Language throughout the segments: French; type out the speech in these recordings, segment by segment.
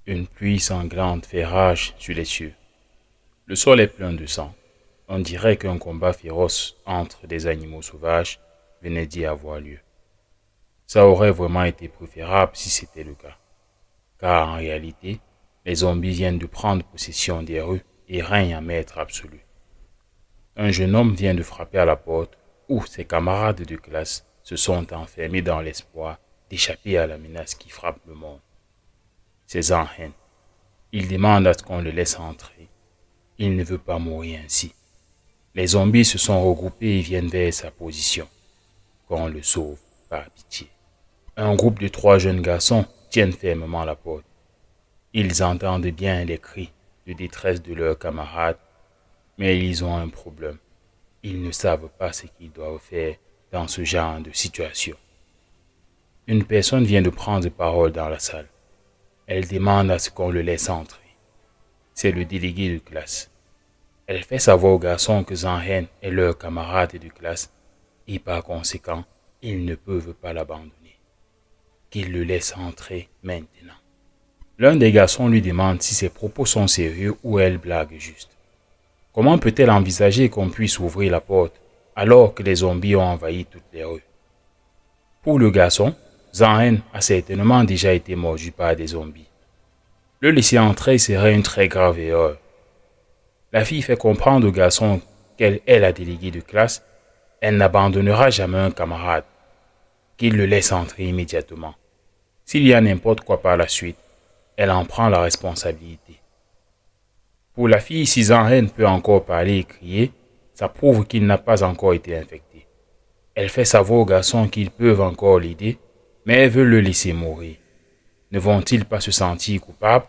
Une pluie sanglante fait rage sur les cieux. Le sol est plein de sang. On dirait qu'un combat féroce entre des animaux sauvages venait d'y avoir lieu. Ça aurait vraiment été préférable si c'était le cas. Car en réalité, les zombies viennent de prendre possession des rues et règnent en maître absolu. Un jeune homme vient de frapper à la porte où ses camarades de classe se sont enfermés dans l'espoir d'échapper à la menace qui frappe le monde. C'est Zanhen. Il demande à ce qu'on le laisse entrer. Il ne veut pas mourir ainsi. Les zombies se sont regroupés et viennent vers sa position. Qu'on le sauve, par pitié. Un groupe de 3 jeunes garçons tiennent fermement la porte. Ils entendent bien les cris de détresse de leurs camarades, mais ils ont un problème. Ils ne savent pas ce qu'ils doivent faire dans ce genre de situation. Une personne vient de prendre parole dans la salle. Elle demande à ce qu'on le laisse entrer. C'est le délégué de classe. Elle fait savoir aux garçons que Zanhen est leur camarade de classe et par conséquent, ils ne peuvent pas l'abandonner. Qu'ils le laissent entrer maintenant. L'un des garçons lui demande si ses propos sont sérieux ou elle blague juste. Comment peut-elle envisager qu'on puisse ouvrir la porte alors que les zombies ont envahi toutes les rues? Pour le garçon, Zanhen a certainement déjà été mordu par des zombies. Le laisser entrer serait une très grave erreur. La fille fait comprendre au garçon qu'elle est la déléguée de classe. Elle n'abandonnera jamais un camarade. Qu'il le laisse entrer immédiatement. S'il y a n'importe quoi par la suite, elle en prend la responsabilité. Pour la fille, si Zanhen peut encore parler et crier, ça prouve qu'il n'a pas encore été infecté. Elle fait savoir aux garçons qu'ils peuvent encore l'aider, mais elle veut le laisser mourir. Ne vont-ils pas se sentir coupables?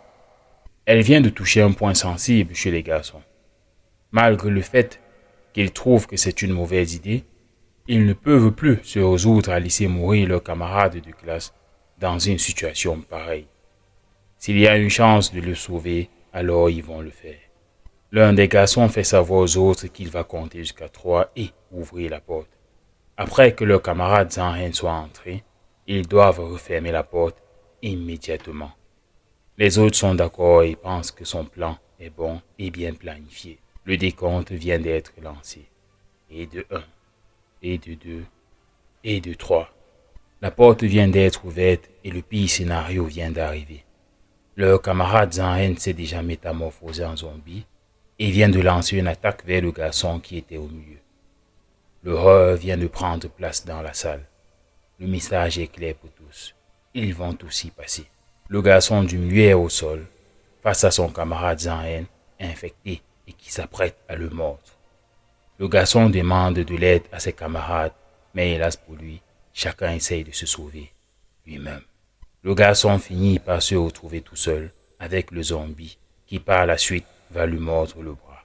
Elle vient de toucher un point sensible chez les garçons. Malgré le fait qu'ils trouvent que c'est une mauvaise idée, ils ne peuvent plus se résoudre à laisser mourir leurs camarades de classe dans une situation pareille. S'il y a une chance de le sauver, alors ils vont le faire. L'un des garçons fait savoir aux autres qu'il va compter jusqu'à 3 et ouvrir la porte. Après que leurs camarades Zanhen soient entrés, ils doivent refermer la porte immédiatement. Les autres sont d'accord et pensent que son plan est bon et bien planifié. Le décompte vient d'être lancé. Et de 1, et de 2, et de 3. La porte vient d'être ouverte et le pire scénario vient d'arriver. Leur camarade Zanhen s'est déjà métamorphosé en zombie et vient de lancer une attaque vers le garçon qui était au milieu. L'horreur vient de prendre place dans la salle. Le message est clair pour tous. Ils vont tous y passer. Le garçon du milieu est au sol, face à son camarade Zanhen, infecté et qui s'apprête à le mordre. Le garçon demande de l'aide à ses camarades, mais hélas pour lui, chacun essaye de se sauver lui-même. Le garçon finit par se retrouver tout seul avec le zombie qui par la suite va lui mordre le bras.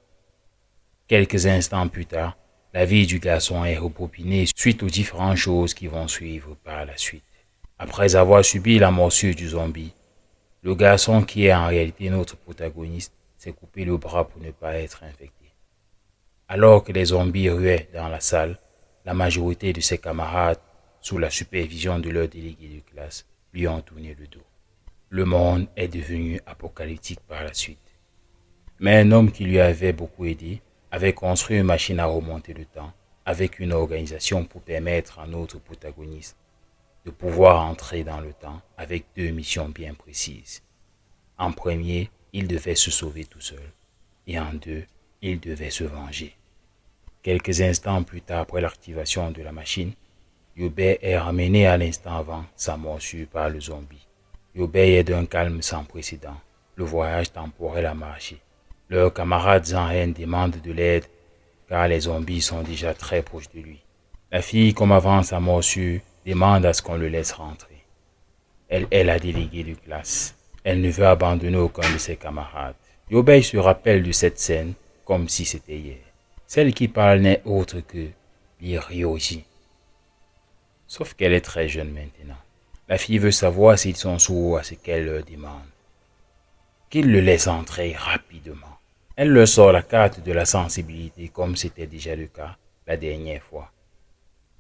Quelques instants plus tard, la vie du garçon est rebobinée suite aux différentes choses qui vont suivre par la suite. Après avoir subi la morsure du zombie, le garçon qui est en réalité notre protagoniste s'est coupé le bras pour ne pas être infecté. Alors que les zombies ruaient dans la salle, la majorité de ses camarades, sous la supervision de leur délégué de classe, lui ont tourné le dos. Le monde est devenu apocalyptique par la suite. Mais un homme qui lui avait beaucoup aidé avait construit une machine à remonter le temps avec une organisation pour permettre à notre protagoniste de pouvoir entrer dans le temps avec 2 missions bien précises. En premier, il devait se sauver tout seul et en 2, il devait se venger. Quelques instants plus tard après l'activation de la machine, Yobei est ramené à l'instant avant sa morsure par le zombie. Yobei est d'un calme sans précédent. Le voyage temporel a marché. Leur camarade Zanhen demande de l'aide car les zombies sont déjà très proches de lui. La fille, comme avant sa morsure, demande à ce qu'on le laisse rentrer. Elle est la déléguée de classe. Elle ne veut abandonner aucun de ses camarades. Yobei se rappelle de cette scène comme si c'était hier. Celle qui parle n'est autre que Ryoji. Sauf qu'elle est très jeune maintenant. La fille veut savoir s'ils sont sourds à ce qu'elle leur demande. Qu'ils le laissent entrer rapidement. Elle leur sort la carte de la sensibilité comme c'était déjà le cas la dernière fois.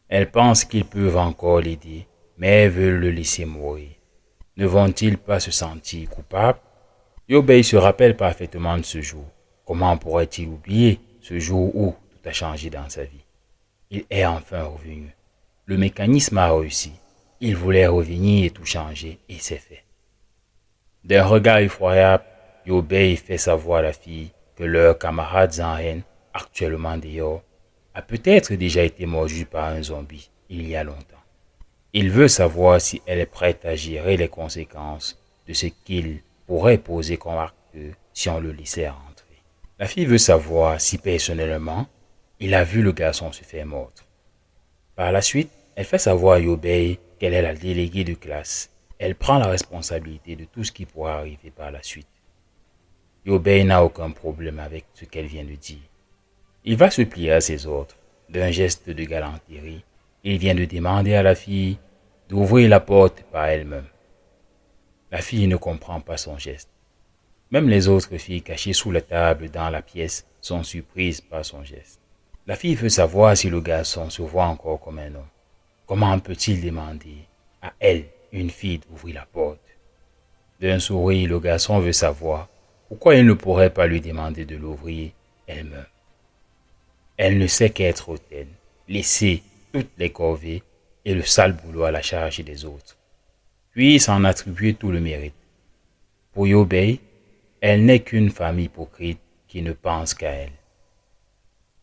Elle pense qu'ils peuvent encore l'aider, mais elle veut le laisser mourir. Ne vont-ils pas se sentir coupables? Yobei se rappelle parfaitement de ce jour. Comment pourrait-il oublier ce jour où tout a changé dans sa vie? Il est enfin revenu. Le mécanisme a réussi. Il voulait revenir et tout changer, et c'est fait. D'un regard effroyable, Yobei fait savoir à la fille que leur camarade Zanren, actuellement dehors, a peut-être déjà été mordu par un zombie il y a longtemps. Il veut savoir si elle est prête à gérer les conséquences de ce qu'il pourrait poser comme acte si on le laissait rentrer. La fille veut savoir si personnellement, il a vu le garçon se faire mordre. Par la suite, elle fait savoir à Yobei qu'elle est la déléguée de classe. Elle prend la responsabilité de tout ce qui pourra arriver par la suite. Yobei n'a aucun problème avec ce qu'elle vient de dire. Il va se plier à ses ordres. D'un geste de galanterie, il vient de demander à la fille d'ouvrir la porte par elle-même. La fille ne comprend pas son geste. Même les autres filles cachées sous la table dans la pièce sont surprises par son geste. La fille veut savoir si le garçon se voit encore comme un homme. Comment peut-il demander à elle, une fille, d'ouvrir la porte? D'un sourire, le garçon veut savoir pourquoi il ne pourrait pas lui demander de l'ouvrir elle-même. Elle ne sait qu'être hautaine, laisser toutes les corvées et le sale boulot à la charge des autres, puis s'en attribuer tout le mérite. Pour Yobei, elle n'est qu'une femme hypocrite qui ne pense qu'à elle.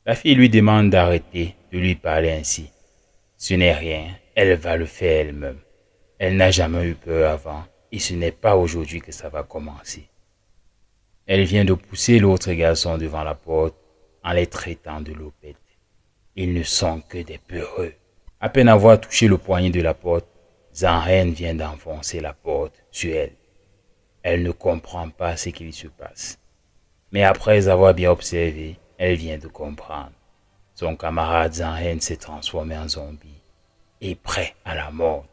La fille lui demande d'arrêter de lui parler ainsi. Ce n'est rien, elle va le faire elle-même. Elle n'a jamais eu peur avant et ce n'est pas aujourd'hui que ça va commencer. Elle vient de pousser l'autre garçon devant la porte en les traitant de lopettes. Ils ne sont que des peureux. À peine avoir touché le poignet de la porte, Zanren vient d'enfoncer la porte sur elle. Elle ne comprend pas ce qu'il se passe. Mais après avoir bien observé, elle vient de comprendre. Son camarade Zanren s'est transformé en zombie et prêt à la mordre.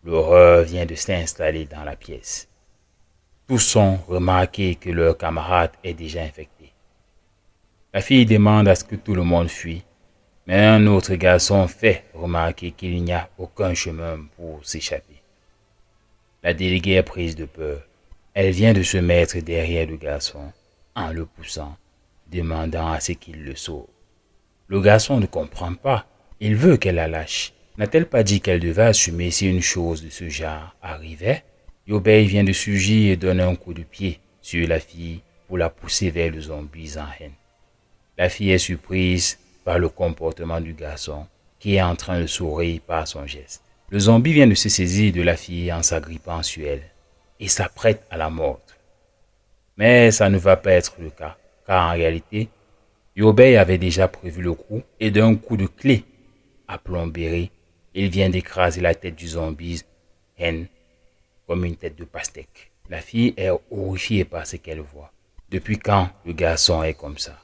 L'horreur vient de s'installer dans la pièce. Tous ont remarqué que leur camarade est déjà infecté. La fille demande à ce que tout le monde fuit, mais un autre garçon fait remarquer qu'il n'y a aucun chemin pour s'échapper. La déléguée est prise de peur. Elle vient de se mettre derrière le garçon en le poussant, demandant à ce qu'il le sauve. Le garçon ne comprend pas. Il veut qu'elle la lâche. N'a-t-elle pas dit qu'elle devait assumer si une chose de ce genre arrivait? Yobei vient de surgir et donne un coup de pied sur la fille pour la pousser vers le zombie en haine. La fille est surprise par le comportement du garçon qui est en train de sourire par son geste. Le zombie vient de se saisir de la fille en s'agrippant sur elle et s'apprête à la mordre. Mais ça ne va pas être le cas, car en réalité, Yobei avait déjà prévu le coup et d'un coup de clé à plomberie, il vient d'écraser la tête du zombie haine comme une tête de pastèque. La fille est horrifiée par ce qu'elle voit. Depuis quand le garçon est comme ça?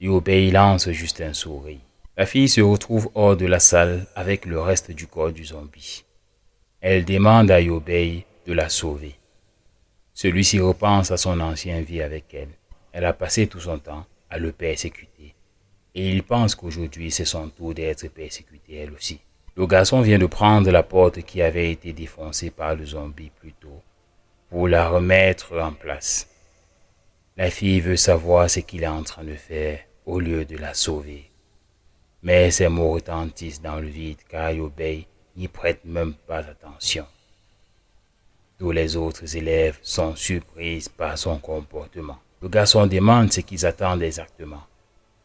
Yobei lance juste un sourire. La fille se retrouve hors de la salle avec le reste du corps du zombie. Elle demande à Yobei de la sauver. Celui-ci repense à son ancienne vie avec elle. Elle a passé tout son temps à le persécuter. Et il pense qu'aujourd'hui c'est son tour d'être persécutée elle aussi. Le garçon vient de prendre la porte qui avait été défoncée par le zombie plus tôt pour la remettre en place. La fille veut savoir ce qu'il est en train de faire au lieu de la sauver. Mais ses mots retentissent dans le vide car Yobei n'y prête même pas attention. Tous les autres élèves sont surpris par son comportement. Le garçon demande ce qu'ils attendent exactement.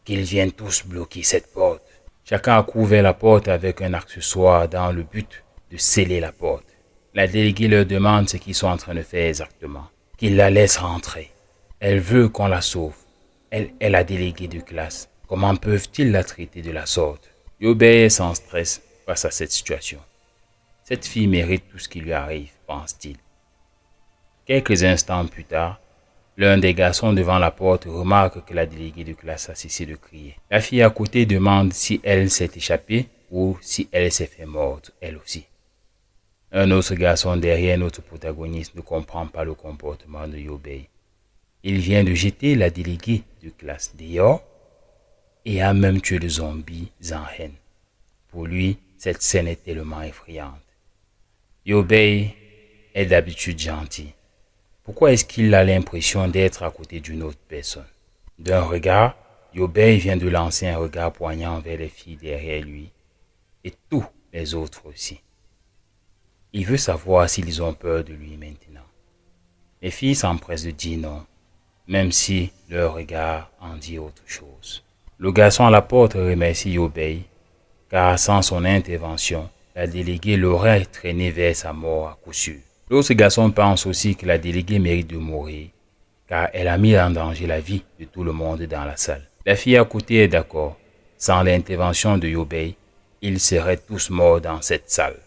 Qu'ils viennent tous bloquer cette porte. Chacun accourt vers la porte avec un accessoire dans le but de sceller la porte. La déléguée leur demande ce qu'ils sont en train de faire exactement. Qu'ils la laissent rentrer. Elle veut qu'on la sauve. Elle est la déléguée de classe. Comment peuvent-ils la traiter de la sorte? Yobei est sans stress face à cette situation. Cette fille mérite tout ce qui lui arrive, pense-t-il. Quelques instants plus tard, l'un des garçons devant la porte remarque que la déléguée de classe a cessé de crier. La fille à côté demande si elle s'est échappée ou si elle s'est fait mordre, elle aussi. Un autre garçon derrière notre protagoniste ne comprend pas le comportement de Yobei. Il vient de jeter la déléguée de classe dehors et a même tué le zombie en haine. Pour lui, cette scène est tellement effrayante. Yobei est d'habitude gentil. Pourquoi est-ce qu'il a l'impression d'être à côté d'une autre personne? D'un regard, Yobei vient de lancer un regard poignant vers les filles derrière lui et tous les autres aussi. Il veut savoir s'ils ont peur de lui maintenant. Les filles s'empressent de dire non, même si leur regard en dit autre chose. Le garçon à la porte remercie Yobei, car sans son intervention, la déléguée l'aurait traîné vers sa mort à coup sûr. L'autre garçon pense aussi que la déléguée mérite de mourir, car elle a mis en danger la vie de tout le monde dans la salle. La fille à côté est d'accord. Sans l'intervention de Yobei, ils seraient tous morts dans cette salle.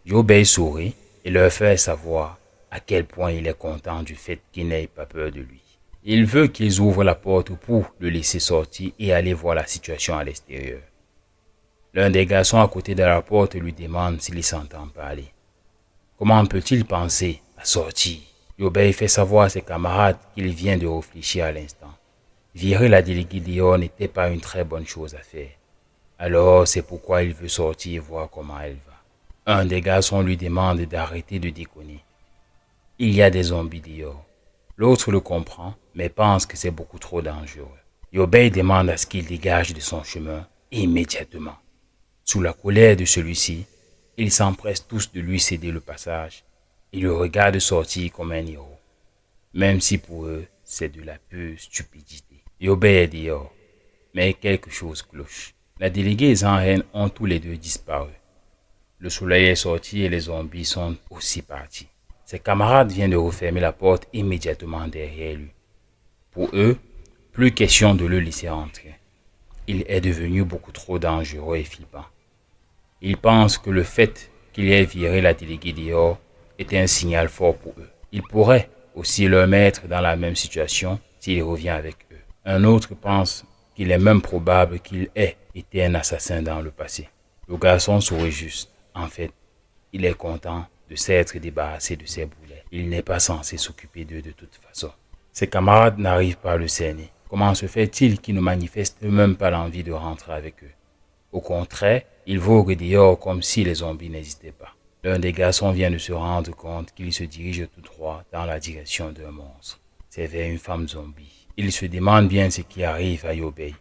Yobei sourit et leur fait savoir à quel point il est content du fait qu'ils n'aient pas peur de lui. Il veut qu'ils ouvrent la porte pour le laisser sortir et aller voir la situation à l'extérieur. L'un des garçons à côté de la porte lui demande s'il s'entend parler. Comment peut-il penser à sortir? Yobei fait savoir à ses camarades qu'il vient de réfléchir à l'instant. Virer la déléguée dehors n'était pas une très bonne chose à faire. Alors c'est pourquoi il veut sortir et voir comment elle va. Un des garçons lui demande d'arrêter de déconner. Il y a des zombies dehors. L'autre le comprend, mais pense que c'est beaucoup trop dangereux. Yobei demande à ce qu'il dégage de son chemin immédiatement. Sous la colère de celui-ci, ils s'empressent tous de lui céder le passage et le regardent sortir comme un héros, même si pour eux, c'est de la pure stupidité. Yobei est dehors, mais quelque chose cloche. La déléguée et Zanren ont tous les deux disparu. Le soleil est sorti et les zombies sont aussi partis. Ses camarades viennent de refermer la porte immédiatement derrière lui. Pour eux, plus question de le laisser entrer. Il est devenu beaucoup trop dangereux et flippant. Ils pensent que le fait qu'il ait viré la déléguée dehors était un signal fort pour eux. Il pourrait aussi leur mettre dans la même situation s'il revient avec eux. Un autre pense qu'il est même probable qu'il ait été un assassin dans le passé. Le garçon sourit juste. En fait, il est content de s'être débarrassé de ses boulets. Il n'est pas censé s'occuper d'eux de toute façon. Ses camarades n'arrivent pas à le cerner. Comment se fait-il qu'ils ne manifestent même pas l'envie de rentrer avec eux? Au contraire, ils voguent dehors comme si les zombies n'existaient pas. L'un des garçons vient de se rendre compte qu'il se dirige tout droit dans la direction d'un monstre. C'est vers une femme zombie. Il se demande bien ce qui arrive à Yobei.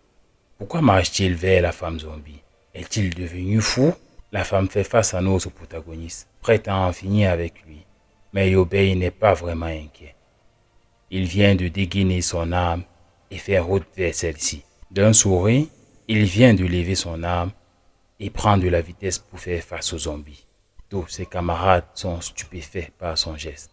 Pourquoi marche-t-il vers la femme zombie? Est-il devenu fou? La femme fait face à notre protagoniste, prête à en finir avec lui. Mais Yobei n'est pas vraiment inquiet. Il vient de dégainer son arme et faire route vers celle-ci. D'un sourire, il vient de lever son arme et prend de la vitesse pour faire face aux zombies. Tous ses camarades sont stupéfaits par son geste.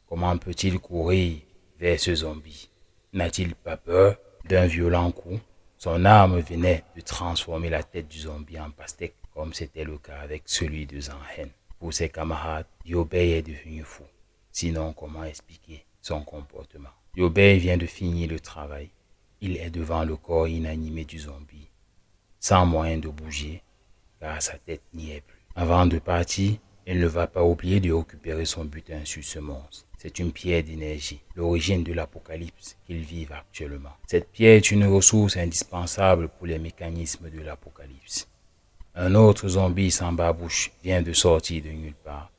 Comment peut-il courir vers ce zombie? N'a-t-il pas peur d'un violent coup? Son arme venait de transformer la tête du zombie en pastèque, comme c'était le cas avec celui de Zanren. Pour ses camarades, Yobei est devenu fou. Sinon, comment expliquer son comportement? Yobei vient de finir le travail. Il est devant le corps inanimé du zombie, sans moyen de bouger, car sa tête n'y est plus. Avant de partir, il ne va pas oublier de récupérer son butin sur ce monstre. C'est une pierre d'énergie, l'origine de l'apocalypse qu'ils vivent actuellement. Cette pierre est une ressource indispensable pour les mécanismes de l'apocalypse. Un autre zombie sans barbouche vient de sortir de nulle part.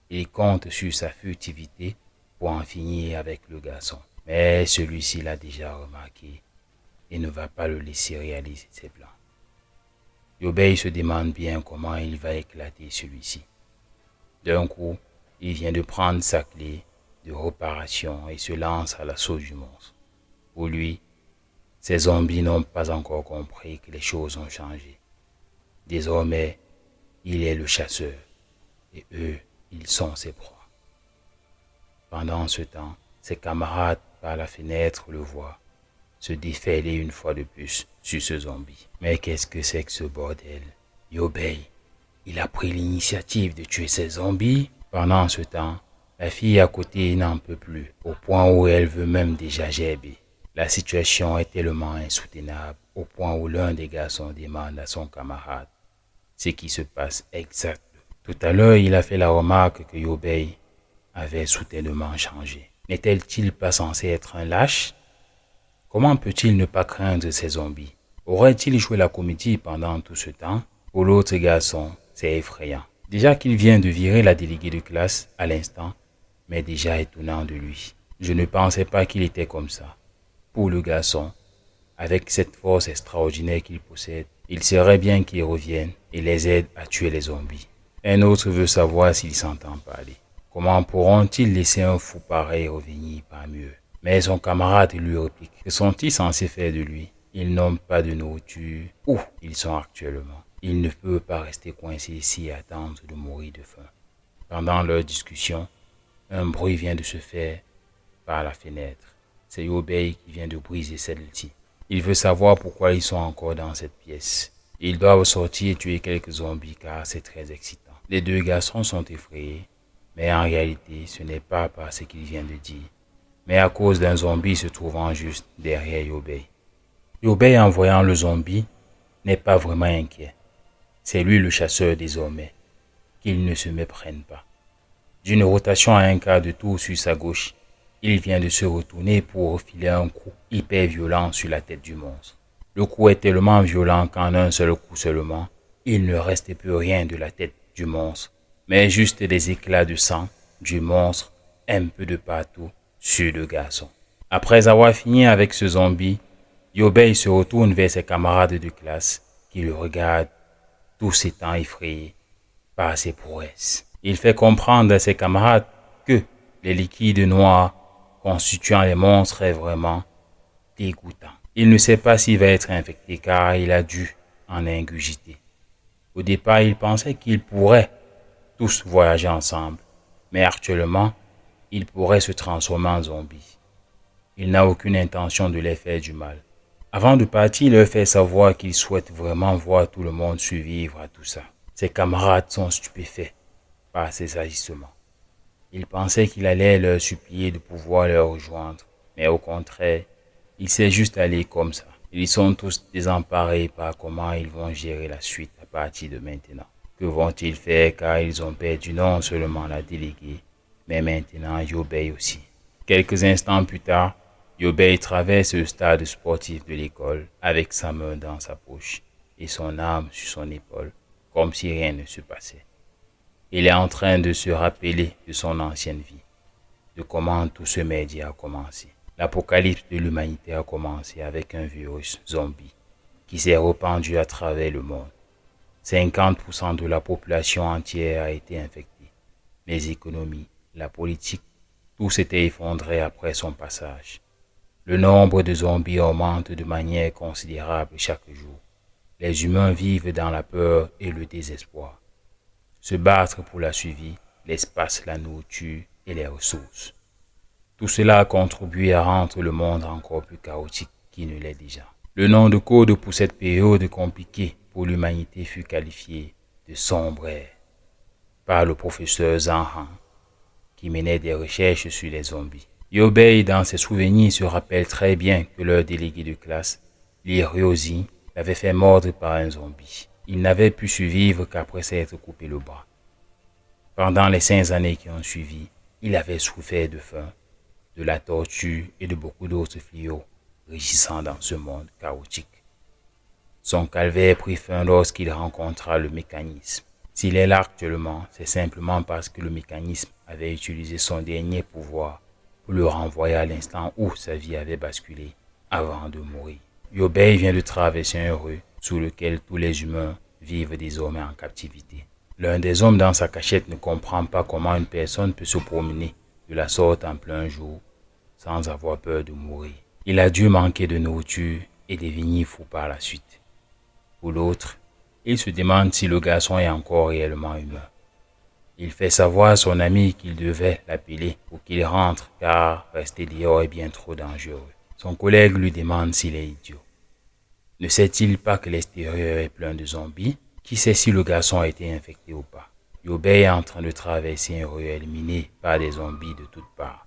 Il compte sur sa furtivité pour en finir avec le garçon. Mais celui-ci l'a déjà remarqué et ne va pas le laisser réaliser ses plans. Yobei se demande bien comment il va éclater celui-ci. D'un coup, il vient de prendre sa clé de réparation et se lance à l'assaut du monstre. Pour lui, ces zombies n'ont pas encore compris que les choses ont changé. Désormais, il est le chasseur et eux, ils sont ses proies. Pendant ce temps, ses camarades par la fenêtre le voient se déferler une fois de plus sur ce zombie. Mais qu'est-ce que c'est que ce bordel? Yobei, il a pris l'initiative de tuer ces zombies. Pendant ce temps, la fille à côté n'en peut plus, au point où elle veut même déjà gerber. La situation est tellement insoutenable, au point où l'un des garçons demande à son camarade ce qui se passe exactement. Tout à l'heure, il a fait la remarque que Yobei avait soudainement changé. N'est-il pas censé être un lâche? Comment peut-il ne pas craindre ces zombies? Aurait-il joué la comédie pendant tout ce temps? Pour l'autre garçon, c'est effrayant. Déjà qu'il vient de virer la déléguée de classe à l'instant, mais déjà étonnant de lui. Je ne pensais pas qu'il était comme ça. Pour le garçon, avec cette force extraordinaire qu'il possède, il serait bien qu'il revienne et les aide à tuer les zombies. Un autre veut savoir s'il s'entend parler. Comment pourront-ils laisser un fou pareil revenir parmi eux? Mais son camarade lui réplique. Que sont-ils censés faire de lui? Ils n'ont pas de nourriture. Où ils sont actuellement? Ils ne peuvent pas rester coincés ici et attendre de mourir de faim. Pendant leur discussion, un bruit vient de se faire par la fenêtre. C'est Yobei qui vient de briser celle-ci. Il veut savoir pourquoi ils sont encore dans cette pièce. Ils doivent sortir et tuer quelques zombies car c'est très excitant. Les deux garçons sont effrayés, mais en réalité ce n'est pas par ce qu'il vient de dire, mais à cause d'un zombie se trouvant juste derrière Yobei. Yobei, en voyant le zombie, n'est pas vraiment inquiet. C'est lui le chasseur désormais. Qu'il ne se méprenne pas. D'une rotation à un quart de tour sur sa gauche, il vient de se retourner pour refiler un coup hyper violent sur la tête du monstre. Le coup est tellement violent qu'en un seul coup seulement, il ne reste plus rien de la tête du monstre, mais juste des éclats de sang du monstre un peu de partout sur le garçon. Après avoir fini avec ce zombie, Yobei se retourne vers ses camarades de classe qui le regardent, tous étant effrayés par ses prouesses. Il fait comprendre à ses camarades que les liquides noirs constituant les monstres est vraiment dégoûtant. Il ne sait pas s'il va être infecté car il a dû en ingurgiter. Au départ, il pensait qu'ils pourraient tous voyager ensemble, mais actuellement, il pourrait se transformer en zombie. Il n'a aucune intention de les faire du mal. Avant de partir, il leur fait savoir qu'il souhaite vraiment voir tout le monde survivre à tout ça. Ses camarades sont stupéfaits par ses agissements. Il pensait qu'il allait leur supplier de pouvoir leur rejoindre, mais au contraire, il s'est juste allé comme ça. Ils sont tous désemparés par comment ils vont gérer la suite à partir de maintenant. Que vont-ils faire car ils ont perdu non seulement la déléguée, mais maintenant Yobei aussi. Quelques instants plus tard, Yobei traverse le stade sportif de l'école avec sa main dans sa poche et son arme sur son épaule, comme si rien ne se passait. Il est en train de se rappeler de son ancienne vie, de comment tout ce merdier a commencé. L'apocalypse de l'humanité a commencé avec un virus zombie qui s'est répandu à travers le monde. 50% de la population entière a été infectée. Les économies, la politique, tout s'était effondré après son passage. Le nombre de zombies augmente de manière considérable chaque jour. Les humains vivent dans la peur et le désespoir. Se battre pour la survie, l'espace, la nourriture et les ressources. Tout cela a contribué à rendre le monde encore plus chaotique qu'il ne l'est déjà. Le nom de code pour cette période compliquée pour l'humanité fut qualifié de sombre par le professeur Zanhan, qui menait des recherches sur les zombies. Yobei, dans ses souvenirs, se rappelle très bien que leur délégué de classe, Liryozi, l'avait fait mordre par un zombie. Il n'avait pu survivre qu'après s'être coupé le bras. Pendant les 5 années qui ont suivi, il avait souffert de faim, de la torture et de beaucoup d'autres fléaux régissant dans ce monde chaotique. Son calvaire prit fin lorsqu'il rencontra le mécanisme. S'il est là actuellement, c'est simplement parce que le mécanisme avait utilisé son dernier pouvoir pour le renvoyer à l'instant où sa vie avait basculé avant de mourir. Yobei vient de traverser un rue sous lequel tous les humains vivent désormais en captivité. L'un des hommes dans sa cachette ne comprend pas comment une personne peut se promener de la sorte en plein jour sans avoir peur de mourir. Il a dû manquer de nourriture et devenir fou par la suite. Pour l'autre, il se demande si le garçon est encore réellement humain. Il fait savoir à son ami qu'il devait l'appeler pour qu'il rentre car rester dehors est bien trop dangereux. Son collègue lui demande s'il est idiot. Ne sait-il pas que l'extérieur est plein de zombies? Qui sait si le garçon a été infecté ou pas? Yobei est en train de traverser un ruelle miné par des zombies de toutes parts.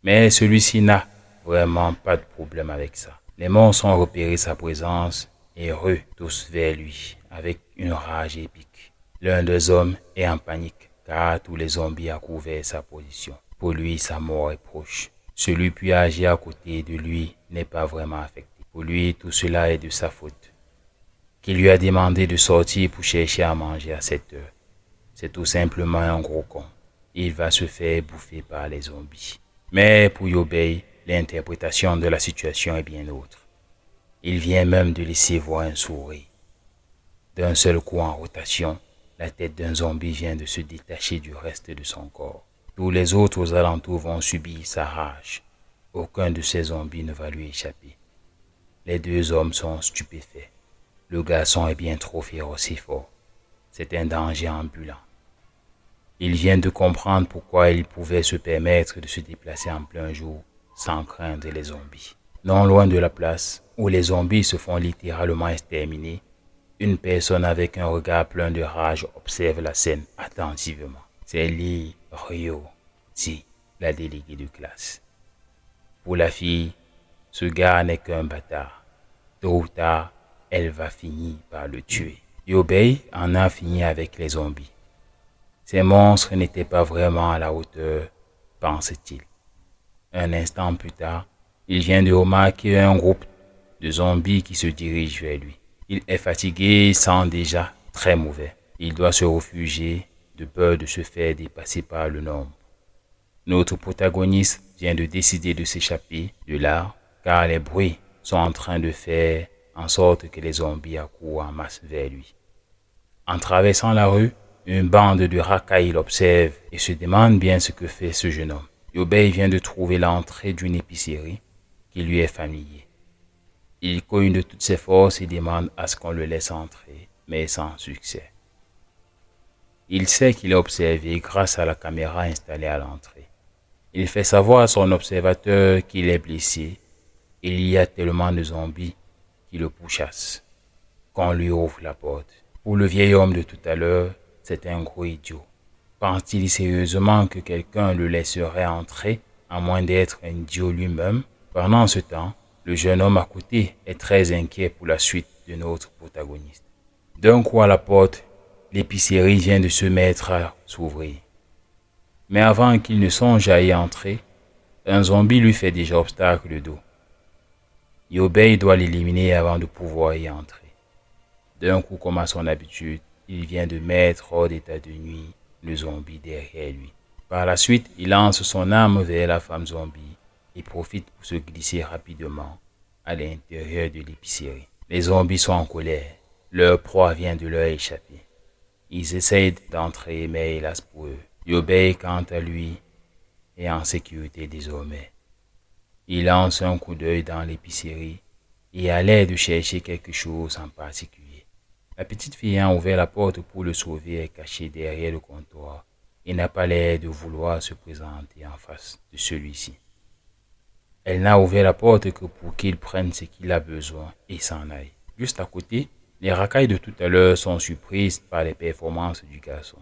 Mais celui-ci n'a vraiment pas de problème avec ça. Les monstres ont repéré sa présence et ruent tous vers lui avec une rage épique. L'un des hommes est en panique car tous les zombies ont couvert sa position. Pour lui, sa mort est proche. Celui puis âgé à côté de lui n'est pas vraiment affecté. Pour lui, tout cela est de sa faute. Qui lui a demandé de sortir pour chercher à manger à cette heure. C'est tout simplement un gros con. Il va se faire bouffer par les zombies. Mais pour Yobei, l'interprétation de la situation est bien autre. Il vient même de laisser voir un sourire. D'un seul coup en rotation, la tête d'un zombie vient de se détacher du reste de son corps. Tous les autres aux alentours vont subir sa rage. Aucun de ces zombies ne va lui échapper. Les deux hommes sont stupéfaits. Le garçon est bien trop féroce et fort. C'est un danger ambulant. Il vient de comprendre pourquoi il pouvait se permettre de se déplacer en plein jour sans craindre les zombies. Non loin de la place où les zombies se font littéralement exterminer, une personne avec un regard plein de rage observe la scène attentivement. C'est Lee Ryo-ji, la déléguée de classe. Pour la fille, ce gars n'est qu'un bâtard. Tôt ou tard, elle va finir par le tuer. Yobei en a fini avec les zombies. Ces monstres n'étaient pas vraiment à la hauteur, pense-t-il. Un instant plus tard, il vient de remarquer un groupe de zombies qui se dirigent vers lui. Il est fatigué et sent déjà très mauvais. Il doit se réfugier de peur de se faire dépasser par le nombre. Notre protagoniste vient de décider de s'échapper de là car les bruits sont en train de faire en sorte que les zombies accourent en masse vers lui. En traversant la rue, une bande de racailles l'observe et se demande bien ce que fait ce jeune homme. Yobei vient de trouver l'entrée d'une épicerie qui lui est familière. Il cogne de toutes ses forces et demande à ce qu'on le laisse entrer, mais sans succès. Il sait qu'il est observé grâce à la caméra installée à l'entrée. Il fait savoir à son observateur qu'il est blessé. Il y a tellement de zombies qui le pourchassent qu'on lui ouvre la porte. Pour le vieil homme de tout à l'heure, c'est un gros idiot. Pense-t-il sérieusement que quelqu'un le laisserait entrer, à moins d'être un idiot lui-même? Pendant ce temps, le jeune homme à côté est très inquiet pour la suite de notre protagoniste. D'un coup à la porte, l'épicerie vient de se mettre à s'ouvrir. Mais avant qu'il ne songe à y entrer, un zombie lui fait déjà obstacle de dos. Yobei doit l'éliminer avant de pouvoir y entrer. D'un coup, comme à son habitude, il vient de mettre hors d'état de nuit le zombie derrière lui. Par la suite, il lance son arme vers la femme zombie et profite pour se glisser rapidement à l'intérieur de l'épicerie. Les zombies sont en colère. Leur proie vient de leur échapper. Ils essayent d'entrer, mais hélas pour eux, Yobei, quant à lui, est en sécurité désormais. Il lance un coup d'œil dans l'épicerie et a l'air de chercher quelque chose en particulier. La petite fille ayant ouvert la porte pour le sauver est cachée derrière le comptoir et n'a pas l'air de vouloir se présenter en face de celui-ci. Elle n'a ouvert la porte que pour qu'il prenne ce qu'il a besoin et s'en aille. Juste à côté, les racailles de tout à l'heure sont surprises par les performances du garçon.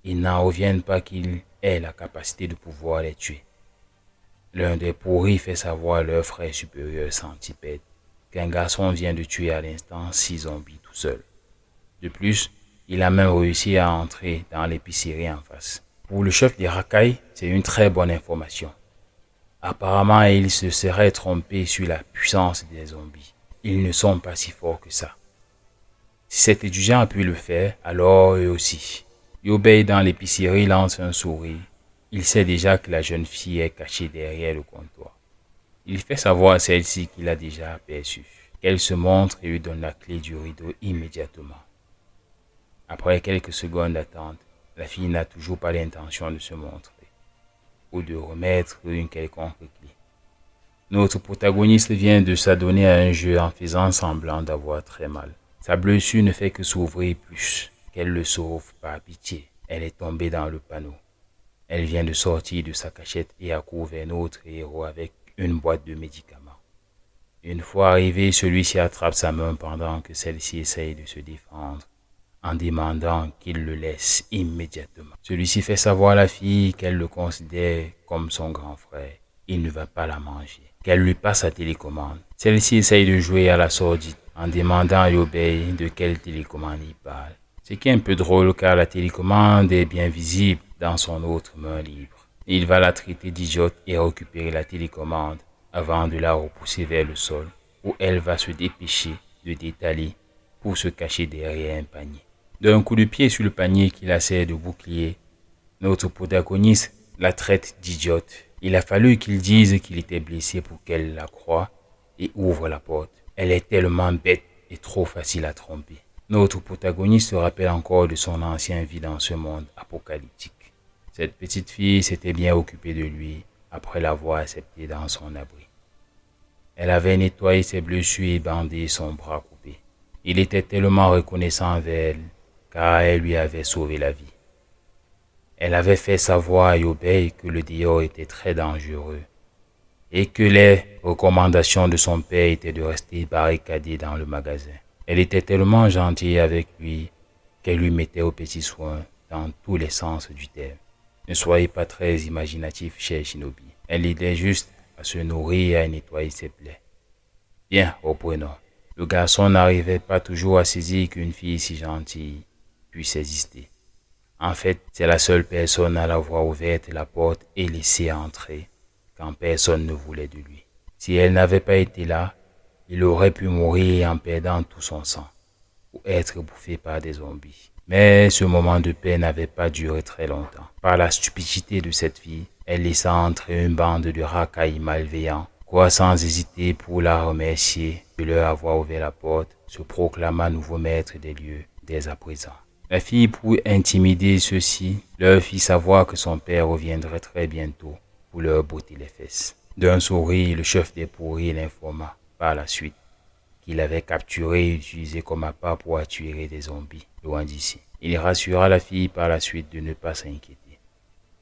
Ils n'en reviennent pas qu'il ait la capacité de pouvoir les tuer. L'un des pourris fait savoir à leur frère supérieur centipède qu'un garçon vient de tuer à l'instant 6 zombies tout seul. De plus, il a même réussi à entrer dans l'épicerie en face. Pour le chef des racailles, c'est une très bonne information. Apparemment, il se serait trompé sur la puissance des zombies. Ils ne sont pas si forts que ça. Si cet étudiant a pu le faire, alors eux aussi. Yobei dans l'épicerie lance un sourire. Il sait déjà que la jeune fille est cachée derrière le comptoir. Il fait savoir à celle-ci qu'il a déjà aperçu, qu'elle se montre et lui donne la clé du rideau immédiatement. Après quelques secondes d'attente, la fille n'a toujours pas l'intention de se montrer ou de remettre une quelconque clé. Notre protagoniste vient de s'adonner à un jeu en faisant semblant d'avoir très mal. Sa blessure ne fait que s'ouvrir plus qu'elle le sauve par pitié. Elle est tombée dans le panneau. Elle vient de sortir de sa cachette et accourt vers notre héros avec une boîte de médicaments. Une fois arrivé, celui-ci attrape sa main pendant que celle-ci essaye de se défendre en demandant qu'il le laisse immédiatement. Celui-ci fait savoir à la fille qu'elle le considère comme son grand frère. Il ne va pas la manger. Qu'elle lui passe sa télécommande. Celle-ci essaye de jouer à la sordide en demandant à Yobei de quelle télécommande il parle. Ce qui est un peu drôle car la télécommande est bien visible dans son autre main libre. Il va la traiter d'idiote et récupérer la télécommande avant de la repousser vers le sol où elle va se dépêcher de détaler pour se cacher derrière un panier. D'un coup de pied sur le panier qui la sert de bouclier, notre protagoniste la traite d'idiote Il a fallu qu'il dise qu'il était blessé pour qu'elle la croie et ouvre la porte. Elle est tellement bête et trop facile à tromper. Notre protagoniste se rappelle encore de son ancienne vie dans ce monde apocalyptique. Cette petite fille s'était bien occupée de lui après l'avoir accepté dans son abri. Elle avait nettoyé ses blessures et bandé son bras coupé. Il était tellement reconnaissant envers elle car elle lui avait sauvé la vie. Elle avait fait savoir à Yobei que le dehors était très dangereux et que les recommandations de son père étaient de rester barricadé dans le magasin. Elle était tellement gentille avec lui qu'elle lui mettait aux petits soins dans tous les sens du terme. Ne soyez pas très imaginatif, cher Shinobi. Elle l'aidait juste à se nourrir et à nettoyer ses plaies. Bien, reprenons. Le garçon n'arrivait pas toujours à saisir qu'une fille si gentille puisse exister. En fait, c'est la seule personne à l'avoir ouverte la porte et laissé entrer quand personne ne voulait de lui. Si elle n'avait pas été là, il aurait pu mourir en perdant tout son sang ou être bouffé par des zombies. Mais ce moment de paix n'avait pas duré très longtemps. Par la stupidité de cette fille, elle laissa entrer une bande de racailles malveillants, quoi sans hésiter pour la remercier de leur avoir ouvert la porte, se proclama nouveau maître des lieux dès à présent. La fille, pour intimider ceux-ci, leur fit savoir que son père reviendrait très bientôt pour leur botter les fesses. D'un sourire, le chef des pourris l'informa par la suite qu'il avait capturé et utilisé comme appât pour attirer des zombies loin d'ici. Il rassura la fille par la suite de ne pas s'inquiéter,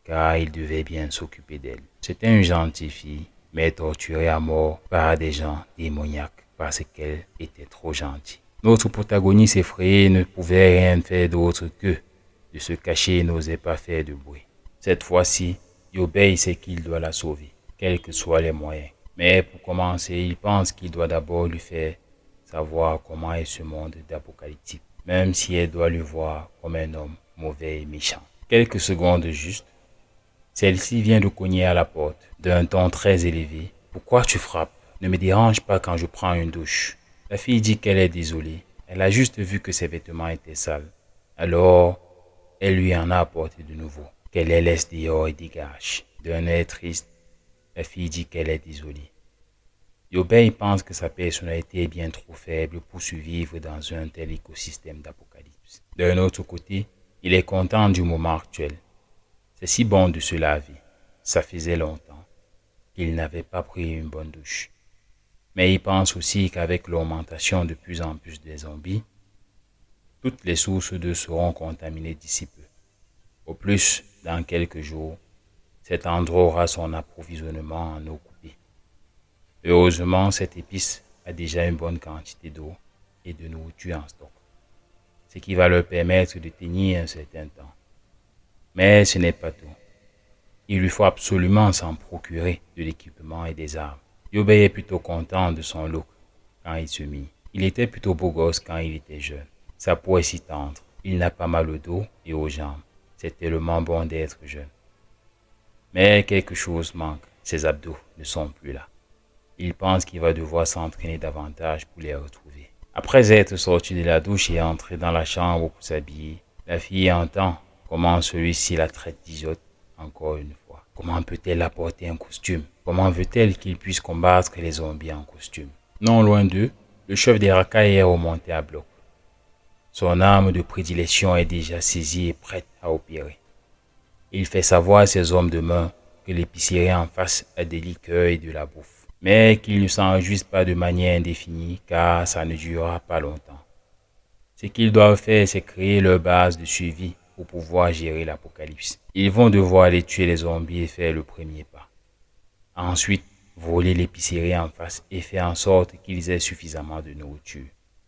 car il devait bien s'occuper d'elle. C'était une gentille fille, mais torturée à mort par des gens démoniaques parce qu'elle était trop gentille. Notre protagoniste effrayé ne pouvait rien faire d'autre que de se cacher et n'osait pas faire de bruit. Cette fois-ci, Yobei sait qu'il doit la sauver, quels que soient les moyens. Mais pour commencer, il pense qu'il doit d'abord lui faire savoir comment est ce monde d'apocalyptique, même si elle doit le voir comme un homme mauvais et méchant. Quelques secondes juste, celle-ci vient de cogner à la porte, d'un ton très élevé. « Pourquoi tu frappes? Ne me dérange pas quand je prends une douche. » La fille dit qu'elle est désolée. Elle a juste vu que ses vêtements étaient sales. Alors, elle lui en a apporté de nouveau, qu'elle les laisse dehors et dégage. D'un air triste, la fille dit qu'elle est désolée. Yobei pense que sa personnalité est bien trop faible pour survivre dans un tel écosystème d'apocalypse. D'un autre côté, il est content du moment actuel. C'est si bon de se laver. Ça faisait longtemps qu'il n'avait pas pris une bonne douche. Mais il pense aussi qu'avec l'augmentation de plus en plus des zombies, toutes les sources d'eau seront contaminées d'ici peu. Au plus, dans quelques jours, cet endroit aura son approvisionnement en eau coupée. Heureusement, cette épice a déjà une bonne quantité d'eau et de nourriture en stock, ce qui va leur permettre de tenir un certain temps. Mais ce n'est pas tout. Il lui faut absolument s'en procurer de l'équipement et des armes. Yobei est plutôt content de son look quand il se mit. Il était plutôt beau gosse quand il était jeune. Sa peau est si tendre. Il n'a pas mal au dos et aux jambes. C'est tellement bon d'être jeune. Mais quelque chose manque. Ses abdos ne sont plus là. Il pense qu'il va devoir s'entraîner davantage pour les retrouver. Après être sorti de la douche et entré dans la chambre pour s'habiller, la fille entend comment celui-ci la traite d'idiote encore une fois. Comment peut-elle apporter un costume? Comment veut-elle qu'il puisse combattre les zombies en costume? Non loin d'eux, le chef des racailles est remonté à bloc. Son arme de prédilection est déjà saisie et prête à opérer. Il fait savoir à ses hommes de main que l'épicerie en face a des liqueurs et de la bouffe, mais qu'ils ne s'en réjouissent pas de manière indéfinie car ça ne durera pas longtemps. Ce qu'ils doivent faire, c'est créer leur base de suivi pour pouvoir gérer l'apocalypse. Ils vont devoir aller tuer les zombies et faire le premier pas. Ensuite, voler l'épicerie en face et faire en sorte qu'ils aient suffisamment de nourriture.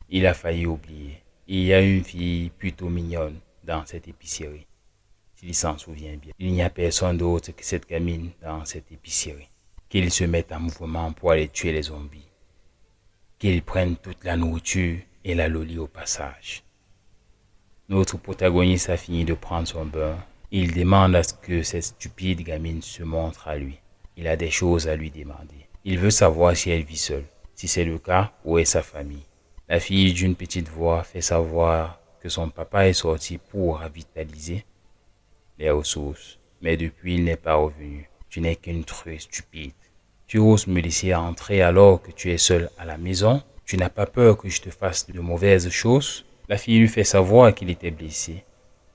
Il a failli oublier. Il y a une fille plutôt mignonne dans cette épicerie. S'il s'en souvient bien. Il n'y a personne d'autre que cette gamine dans cette épicerie. Qu'ils se mettent en mouvement pour aller tuer les zombies. Qu'ils prennent toute la nourriture et la loli au passage. Notre protagoniste a fini de prendre son bain. Il demande à ce que cette stupide gamine se montre à lui. Il a des choses à lui demander. Il veut savoir si elle vit seule. Si c'est le cas, où est sa famille? La fille d'une petite voix fait savoir que son papa est sorti pour revitaliser les ressources, mais depuis il n'est pas revenu. Tu n'es qu'une truie stupide. Tu oses me laisser entrer alors que tu es seul à la maison. Tu n'as pas peur que je te fasse de mauvaises choses. La fille lui fait savoir qu'il était blessé.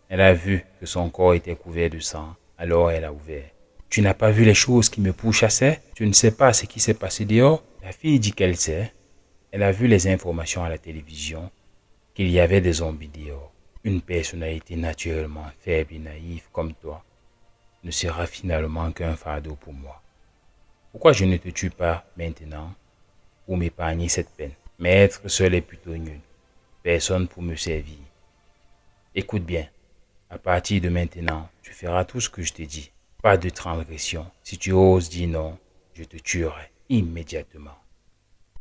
Elle a vu que son corps était couvert de sang, alors elle a ouvert. Tu n'as pas vu les choses qui me pourchassaient? Tu ne sais pas ce qui s'est passé dehors? La fille dit qu'elle sait. Elle a vu les informations à la télévision, qu'il y avait des zombies dehors. Une personnalité naturellement faible et naïve comme toi ne sera finalement qu'un fardeau pour moi. Pourquoi je ne te tue pas maintenant pour m'épargner cette peine? Mais être seul est plutôt nul. Personne pour me servir. Écoute bien, à partir de maintenant, tu feras tout ce que je te dis. Pas de transgression. Si tu oses dire non, je te tuerai immédiatement.